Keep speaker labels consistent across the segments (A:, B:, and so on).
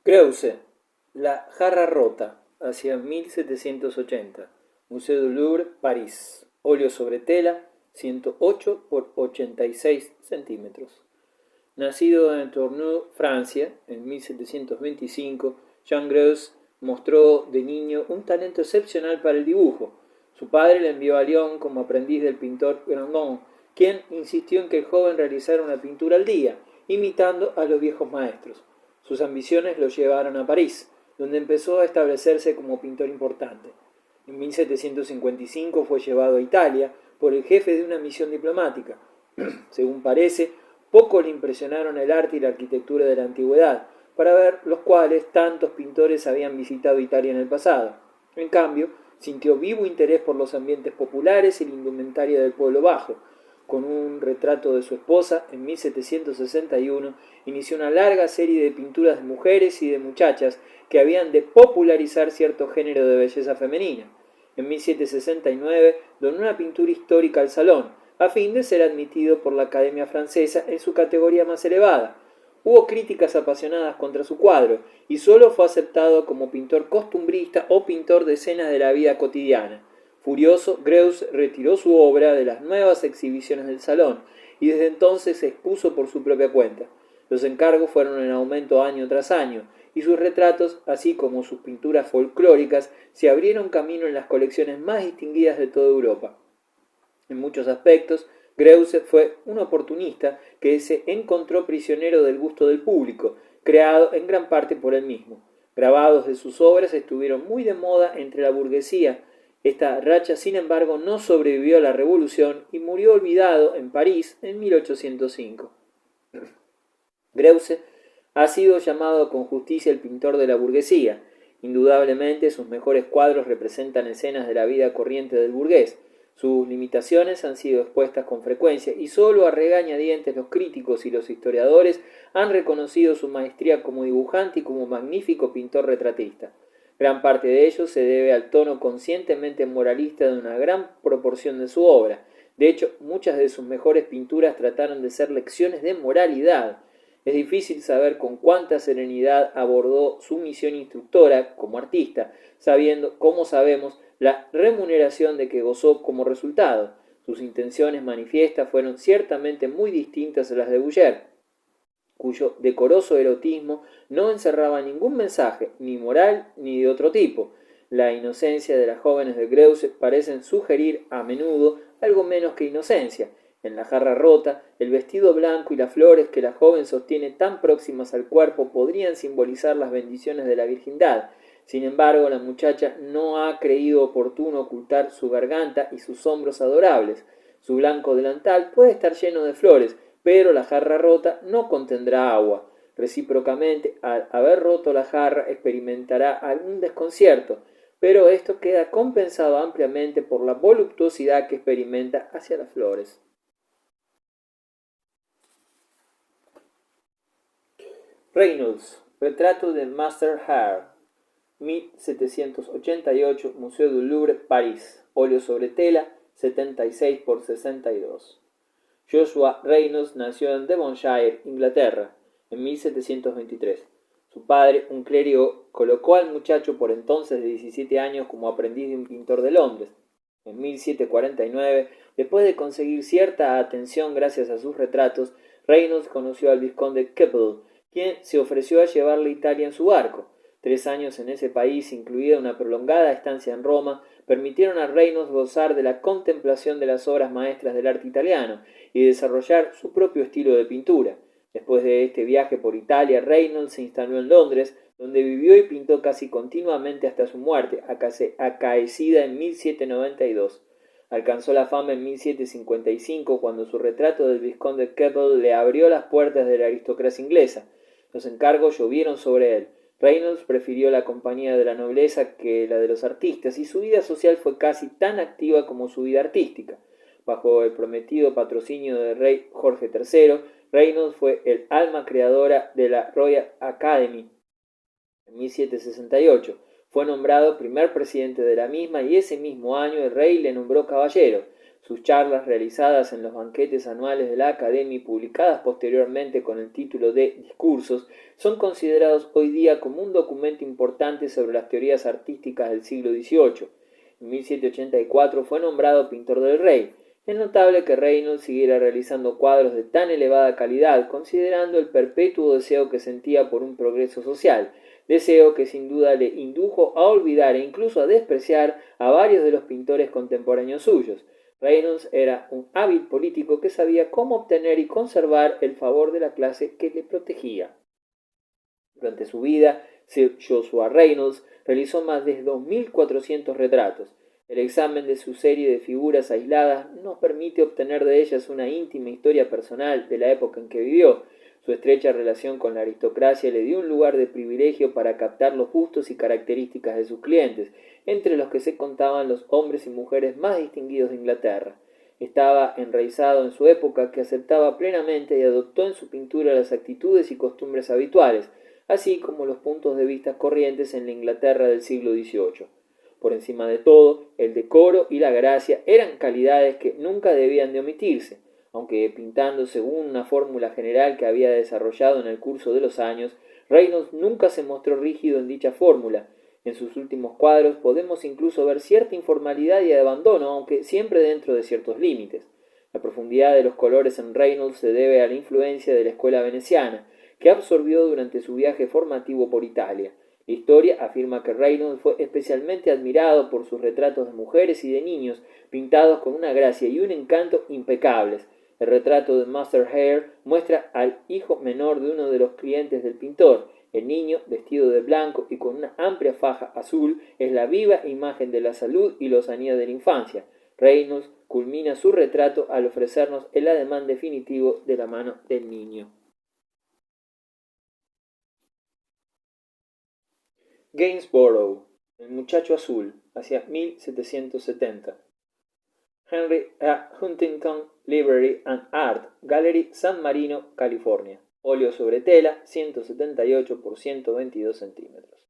A: Greuze, La jarra rota, hacia 1780, Museo du Louvre, París, óleo sobre tela, 108 por 86 centímetros. Nacido en Tournai, Francia, en 1725, Jean Greuze mostró de niño un talento excepcional para el dibujo. Su padre le envió a Lyon como aprendiz del pintor Grandon, quien insistió en que el joven realizara una pintura al día, imitando a los viejos maestros. Sus ambiciones lo llevaron a París, donde empezó a establecerse como pintor importante. En 1755 fue llevado a Italia por el jefe de una misión diplomática. Según parece, poco le impresionaron el arte y la arquitectura de la antigüedad, para ver los cuales tantos pintores habían visitado Italia en el pasado. En cambio, sintió vivo interés por los ambientes populares y la indumentaria del pueblo bajo. Con un retrato de su esposa, en 1761, inició una larga serie de pinturas de mujeres y de muchachas que habían de popularizar cierto género de belleza femenina. En 1769 donó una pintura histórica al Salón, a fin de ser admitido por la Academia Francesa en su categoría más elevada. Hubo críticas apasionadas contra su cuadro, y solo fue aceptado como pintor costumbrista o pintor de escenas de la vida cotidiana. Furioso, Greuze retiró su obra de las nuevas exhibiciones del Salón, y desde entonces se expuso por su propia cuenta. Los encargos fueron en aumento año tras año, y sus retratos, así como sus pinturas folclóricas, se abrieron camino en las colecciones más distinguidas de toda Europa. En muchos aspectos, Greuze fue un oportunista que se encontró prisionero del gusto del público, creado en gran parte por él mismo. Grabados de sus obras estuvieron muy de moda entre la burguesía. Esta racha, sin embargo, no sobrevivió a la Revolución y murió olvidado en París en 1805. Greuze ha sido llamado con justicia el pintor de la burguesía. Indudablemente sus mejores cuadros representan escenas de la vida corriente del burgués. Sus limitaciones han sido expuestas con frecuencia y solo a regañadientes los críticos y los historiadores han reconocido su maestría como dibujante y como magnífico pintor retratista. Gran parte de ello se debe al tono conscientemente moralista de una gran proporción de su obra. De hecho, muchas de sus mejores pinturas trataron de ser lecciones de moralidad. Es difícil saber con cuánta serenidad abordó su misión instructora como artista, sabiendo, como sabemos, la remuneración de que gozó como resultado. Sus intenciones manifiestas fueron ciertamente muy distintas a las de Bouguer, cuyo decoroso erotismo no encerraba ningún mensaje, ni moral ni de otro tipo. La inocencia de las jóvenes de Greuze parecen sugerir a menudo algo menos que inocencia. En la jarra rota, el vestido blanco y las flores que la joven sostiene tan próximas al cuerpo podrían simbolizar las bendiciones de la virgindad. Sin embargo, la muchacha no ha creído oportuno ocultar su garganta y sus hombros adorables. Su blanco delantal puede estar lleno de flores, pero la jarra rota no contendrá agua. Recíprocamente, al haber roto la jarra, experimentará algún desconcierto, pero esto queda compensado ampliamente por la voluptuosidad que experimenta hacia las flores. Reynolds, retrato de Master Hare, 1788, Museo du Louvre, París, óleo sobre tela, 76 por 62. Joshua Reynolds nació en Devonshire, Inglaterra, en 1723. Su padre, un clérigo, colocó al muchacho por entonces de 17 años como aprendiz de un pintor de Londres. En 1749, después de conseguir cierta atención gracias a sus retratos, Reynolds conoció al vizconde Keppel, quien se ofreció a llevarle a Italia en su barco. 3 años en ese país, incluida una prolongada estancia en Roma, permitieron a Reynolds gozar de la contemplación de las obras maestras del arte italiano y desarrollar su propio estilo de pintura. Después de este viaje por Italia, Reynolds se instaló en Londres, donde vivió y pintó casi continuamente hasta su muerte, acaecida en 1792. Alcanzó la fama en 1755, cuando su retrato del vizconde Keppel le abrió las puertas de la aristocracia inglesa. Los encargos llovieron sobre él. Reynolds prefirió la compañía de la nobleza que la de los artistas, y su vida social fue casi tan activa como su vida artística. Bajo el prometido patrocinio del rey Jorge III, Reynolds fue el alma creadora de la Royal Academy. En 1768 fue nombrado primer presidente de la misma y ese mismo año el rey le nombró caballero. Sus charlas realizadas en los banquetes anuales de la Academia y publicadas posteriormente con el título de Discursos son considerados hoy día como un documento importante sobre las teorías artísticas del siglo XVIII. En 1784 fue nombrado pintor del rey. Es notable que Reynolds siguiera realizando cuadros de tan elevada calidad, considerando el perpetuo deseo que sentía por un progreso social, deseo que sin duda le indujo a olvidar e incluso a despreciar a varios de los pintores contemporáneos suyos. Reynolds era un hábil político que sabía cómo obtener y conservar el favor de la clase que le protegía. Durante su vida, Sir Joshua Reynolds realizó más de 2.400 retratos. El examen de su serie de figuras aisladas nos permite obtener de ellas una íntima historia personal de la época en que vivió. Su estrecha relación con la aristocracia le dio un lugar de privilegio para captar los gustos y características de sus clientes, entre los que se contaban los hombres y mujeres más distinguidos de Inglaterra. Estaba enraizado en su época, que aceptaba plenamente y adoptó en su pintura las actitudes y costumbres habituales, así como los puntos de vista corrientes en la Inglaterra del siglo XVIII. Por encima de todo, el decoro y la gracia eran calidades que nunca debían de omitirse, aunque pintando según una fórmula general que había desarrollado en el curso de los años, Reynolds nunca se mostró rígido en dicha fórmula. En sus últimos cuadros podemos incluso ver cierta informalidad y abandono, aunque siempre dentro de ciertos límites. La profundidad de los colores en Reynolds se debe a la influencia de la escuela veneciana, que absorbió durante su viaje formativo por Italia. La historia afirma que Reynolds fue especialmente admirado por sus retratos de mujeres y de niños, pintados con una gracia y un encanto impecables. El retrato de Master Hare muestra al hijo menor de uno de los clientes del pintor. El niño, vestido de blanco y con una amplia faja azul, es la viva imagen de la salud y lozanía de la infancia. Reynolds culmina su retrato al ofrecernos el ademán definitivo de la mano del niño. Gainsborough, el muchacho azul, hacia 1770. Henry A. Huntington Library and Art Gallery, San Marino, California. Óleo sobre tela, 178 por 122 centímetros.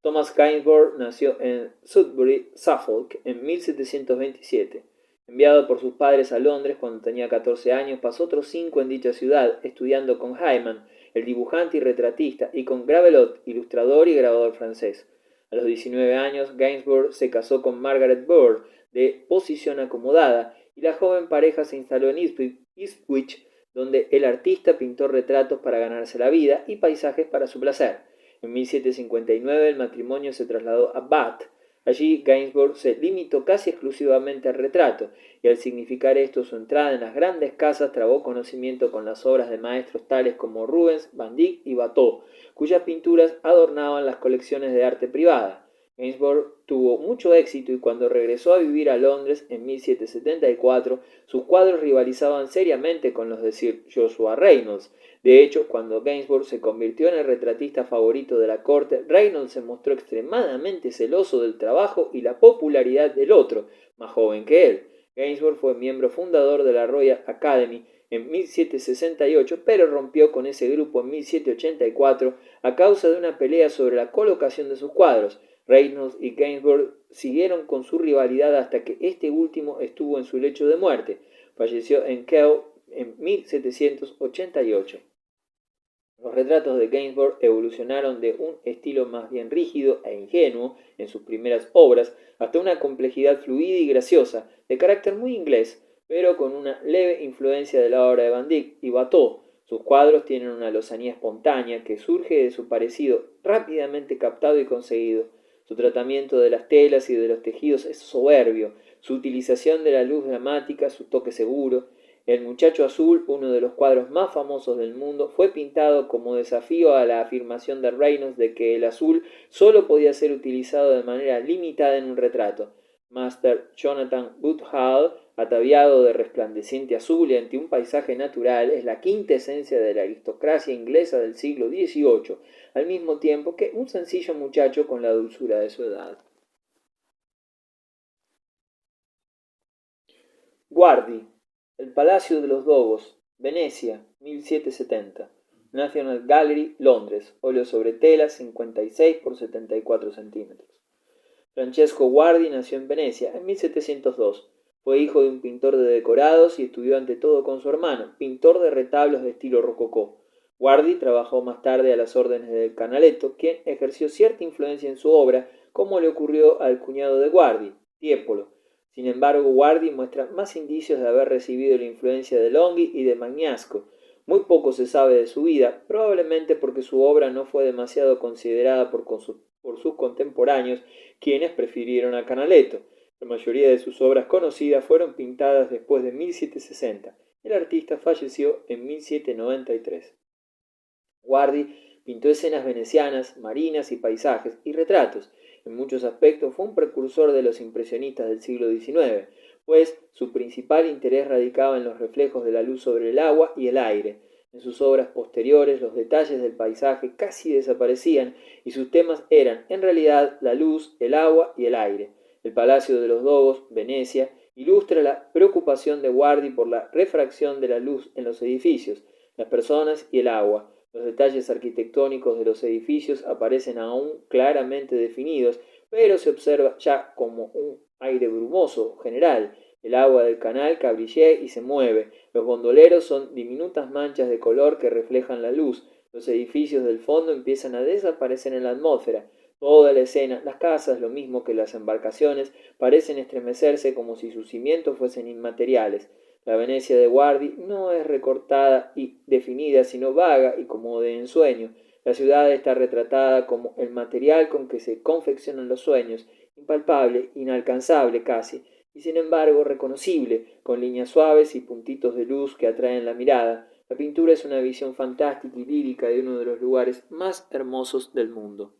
A: Thomas Gainsborough nació en Sudbury, Suffolk, en 1727. Enviado por sus padres a Londres cuando tenía 14 años, pasó otros 5 en dicha ciudad, estudiando con Hyman, el dibujante y retratista, y con Gravelot, ilustrador y grabador francés. A los 19 años, Gainsborough se casó con Margaret Bird, de posición acomodada, y la joven pareja se instaló en Ipswich, donde el artista pintó retratos para ganarse la vida y paisajes para su placer. En 1759 el matrimonio se trasladó a Bath. Allí Gainsborough se limitó casi exclusivamente al retrato, y al significar esto su entrada en las grandes casas trabó conocimiento con las obras de maestros tales como Rubens, Van Dyck y Watteau, cuyas pinturas adornaban las colecciones de arte privada. Gainsborough tuvo mucho éxito y cuando regresó a vivir a Londres en 1774, sus cuadros rivalizaban seriamente con los de Sir Joshua Reynolds. De hecho, cuando Gainsborough se convirtió en el retratista favorito de la corte, Reynolds se mostró extremadamente celoso del trabajo y la popularidad del otro, más joven que él. Gainsborough fue miembro fundador de la Royal Academy en 1768, pero rompió con ese grupo en 1784 a causa de una pelea sobre la colocación de sus cuadros. Reynolds y Gainsborough siguieron con su rivalidad hasta que este último estuvo en su lecho de muerte. Falleció en Kew en 1788. Los retratos de Gainsborough evolucionaron de un estilo más bien rígido e ingenuo en sus primeras obras hasta una complejidad fluida y graciosa, de carácter muy inglés, pero con una leve influencia de la obra de Van Dyck y Watteau. Sus cuadros tienen una lozanía espontánea que surge de su parecido rápidamente captado y conseguido. Su tratamiento de las telas y de los tejidos es soberbio, su utilización de la luz dramática, su toque seguro. El muchacho azul, uno de los cuadros más famosos del mundo, fue pintado como desafío a la afirmación de Reynolds de que el azul solo podía ser utilizado de manera limitada en un retrato. Master Jonathan Woodhull, ataviado de resplandeciente azul y ante un paisaje natural, es la quinta esencia de la aristocracia inglesa del siglo XVIII, al mismo tiempo que un sencillo muchacho con la dulzura de su edad. Guardi, el Palacio de los Dogos, Venecia, 1770. National Gallery, Londres, óleo sobre tela, 56 por 74 centímetros. Francesco Guardi nació en Venecia en 1702. Fue hijo de un pintor de decorados y estudió ante todo con su hermano, pintor de retablos de estilo rococó. Guardi trabajó más tarde a las órdenes del Canaletto, quien ejerció cierta influencia en su obra, como le ocurrió al cuñado de Guardi, Tiepolo. Sin embargo, Guardi muestra más indicios de haber recibido la influencia de Longhi y de Magnasco. Muy poco se sabe de su vida, probablemente porque su obra no fue demasiado considerada por sus contemporáneos, quienes prefirieron a Canaletto. La mayoría de sus obras conocidas fueron pintadas después de 1760. El artista falleció en 1793. Guardi pintó escenas venecianas, marinas y paisajes y retratos. En muchos aspectos fue un precursor de los impresionistas del siglo XIX, pues su principal interés radicaba en los reflejos de la luz sobre el agua y el aire. En sus obras posteriores los detalles del paisaje casi desaparecían y sus temas eran, en realidad, la luz, el agua y el aire. El Palacio de los Dogos, Venecia, ilustra la preocupación de Guardi por la refracción de la luz en los edificios, las personas y el agua. Los detalles arquitectónicos de los edificios aparecen aún claramente definidos, pero se observa ya como un aire brumoso general. El agua del canal cabrillea y se mueve. Los gondoleros son diminutas manchas de color que reflejan la luz. Los edificios del fondo empiezan a desaparecer en la atmósfera. Toda la escena, las casas, lo mismo que las embarcaciones, parecen estremecerse como si sus cimientos fuesen inmateriales. La Venecia de Guardi no es recortada y definida, sino vaga y como de ensueño. La ciudad está retratada como el material con que se confeccionan los sueños, impalpable, inalcanzable casi, y sin embargo reconocible, con líneas suaves y puntitos de luz que atraen la mirada. La pintura es una visión fantástica y lírica de uno de los lugares más hermosos del mundo.